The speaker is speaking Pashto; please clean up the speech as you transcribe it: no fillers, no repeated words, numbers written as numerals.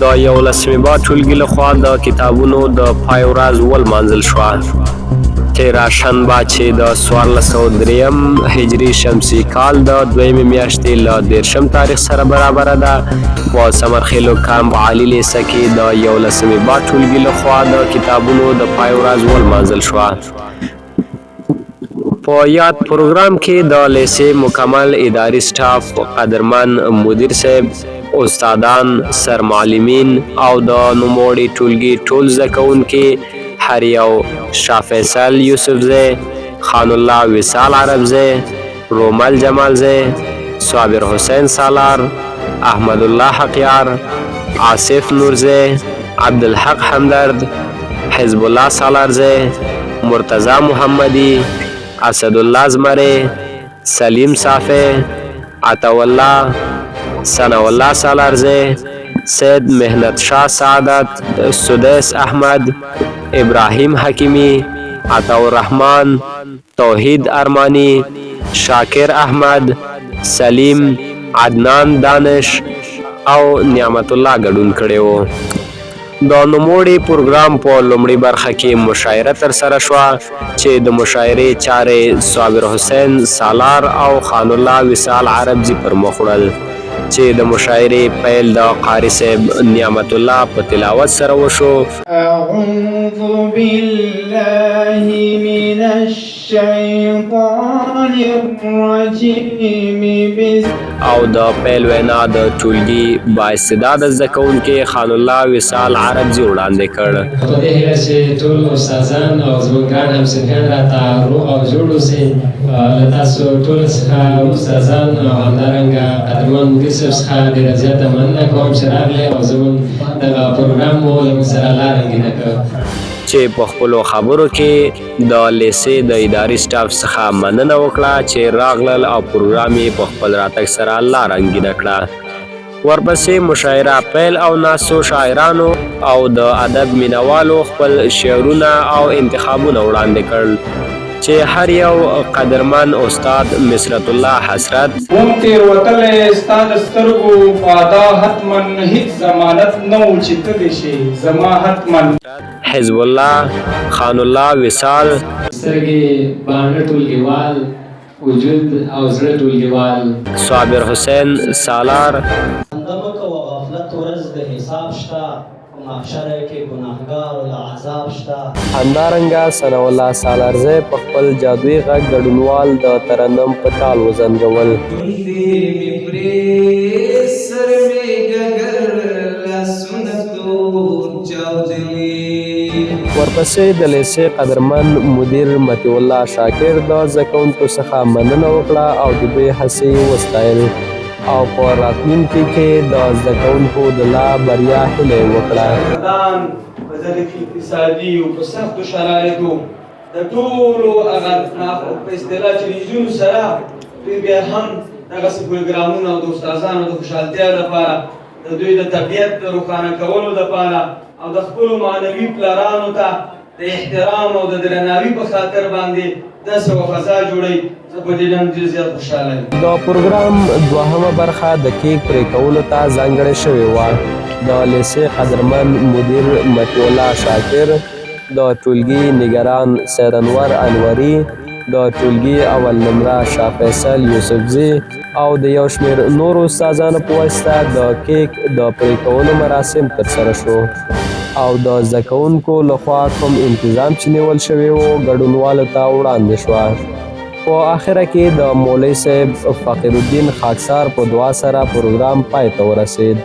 د 11مې با ټولګي لخوا د کتابونو د پای ورځ ولمانځل شوه. تیره شنبه چې د 1403 هجري شمسي کال د 2مې میاشتې له 13 تاریخ سره برابره ده، په سمرخیلو کمپ عالي لیسه کې د 11مې با ټولګي لخوا د کتابونو د پای ورځ ولمانځل شوه. په یاد پروګرام کې د لیسې مکمل اداري سټاف، قدرمن مدیر صاحب، استادان، سرمعلمین او د نوموړي ټولګي ټول زده کوونکي، هر یو شاه فیصل یوسفزی، خان الله وصال عربزی، رومل جمالزی، صابر حسین سالار، احمد الله حقیار، آصف نورزی، عبدالحق همدرد، حزب الله سالارزی، مرتضی محمدی، اسدالله زمری، سلیم صافی، عطاالله، ثناالله سالارزی، سید مهنت شاه سعادت، سدیس احمد، ابراهیم حکیمی، عطاالرحمن، توحید ارمانی، شاکر احمد، سلیم، عدنان دانش او نعمت الله ګډون کړی و. د نوموړي پروګرام په لومړۍ برخه کې مشاعره ترسره شوه چې د مشاعرې چارې صابر حسین سالار او خان الله وصال عربزي پر مخ وړل، چې د مشاعرې پیل د قاري صاحب نعمت الله په تلاوت سره وشو. اعوذ بالله من الشیطان الرجیم او د پیل وینا د ټولګي بااستعداده زده کوونکي خان الله وصال عربزي وړاندې کړ. په دې هیله چې ټول استادان او زموږ ګران همصنفیان راته روغ او جوړ اوسئ. له تاسو ټولو څخه استادان او همدارنګه قدرمن مدیر صاحب څخه ډېره زیاته مننه کوم چې راغلئ او زموږ دغه پروګرام مو له موږ سره لاره رنګینه کړ. چې په خپلو خبرو کې د لیسې د اداري سټاف څخه مننه وکړه چې راغلل او پروګرام یې په خپل راتګ سره لاره رنګینه کړه. ورپسې مشاعره پیل او ناستو شاعرانو او د ادب مینوالو خپل شعرونه او انتخابونه وړاندې کړل چې هر یو قدرمن استاد مصرت الله حسرت وم تېروتلی ستا د سترګو فادا حتما هیڅ ضمانت نه و چې ته دې شې زما حتما، حزب الله، خان الله وصال، سترګې باڼه ټولګیوال، وجود او زړه ټولګیوال، صابر حسین سالار، اندمه کوه غفلت ورځ د حساب شته، په محشر کې ګناهګار له عذاب شته. همدارنګه ثناالله سالارزی په خپل جادویي غږ ګډونوال د ترنم په تال وزنګول. ورپسې د لیسې قدرمن مدیر مطیع الله شاکر د زده کوونکو څخه مننه وکړه او د دوی هڅې وستایل او په راتلونکي کې د زده کوونکو د لا بریا هیله یې وکړه. په دغه اقتصادي او په سختو شرایطو د ټولو هغه په اصطلاح چیلنجونو سره دوی بیا هم دغسې پروګرامونه او د استادانو د خوشحالتیا لپاره، د دوی د طبیعت د روښانه کولو لپاره او د خپلو معنوي پلرانو ته د احترام او د درناوي په خاطر باندې داسې یوه فضا جوړوي. زه په دې ډېر زیات خوشحاله یم. د پروګرام دوهمه برخه د کیک پرې کولو ته ځانګړې شوې وه. د لیسې قدرمن مدیر مطیع الله شاکر، د ټولګي نگران سید انور انوري، د ټولګي اول نمره شاه فیصل یوسفزي او د یو شمېر نورو استادانو په واسطه د کیک د پرې کولو مراسم ترسره شو او د زده کوونکو لخوا کوم انتظام چې نیول شوی و ګډونوالو ته وړاندې شوه. په آخره کې د مولوي صاحب فقیر الدین خاکسار په دعا سره پروګرام پای ته ورسید.